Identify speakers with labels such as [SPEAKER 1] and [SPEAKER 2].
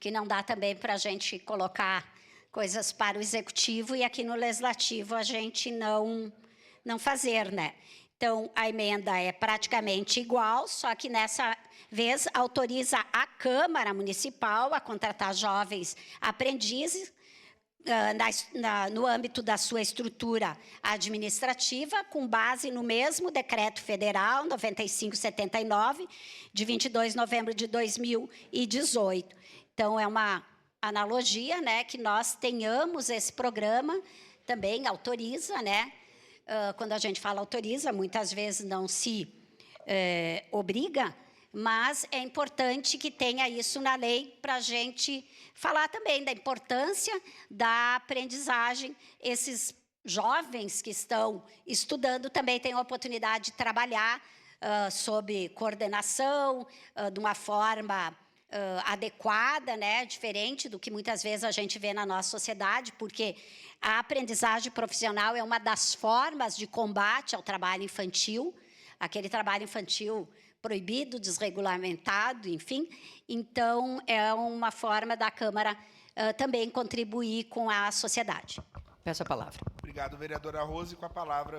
[SPEAKER 1] porque não dá também para a gente colocar coisas para o executivo e aqui no legislativo a gente não fazer, né? Então, a emenda é praticamente igual, só que nessa vez autoriza a Câmara Municipal a contratar jovens aprendizes no âmbito da sua estrutura administrativa, com base no mesmo Decreto Federal 9579, de 22 de novembro de 2018. Então, é uma analogia, né, que nós tenhamos esse programa, também autoriza, né? Quando a gente fala autoriza, muitas vezes não se obriga, mas é importante que tenha isso na lei para a gente falar também da importância da aprendizagem. Esses jovens que estão estudando também têm a oportunidade de trabalhar sob coordenação, de uma forma adequada, né, diferente do que muitas vezes a gente vê na nossa sociedade, porque a aprendizagem profissional é uma das formas de combate ao trabalho infantil, aquele trabalho infantil proibido, desregulamentado, enfim. Então, é uma forma da Câmara também contribuir com a sociedade.
[SPEAKER 2] Peço a palavra.
[SPEAKER 3] Obrigado, vereadora Rose. Com a palavra,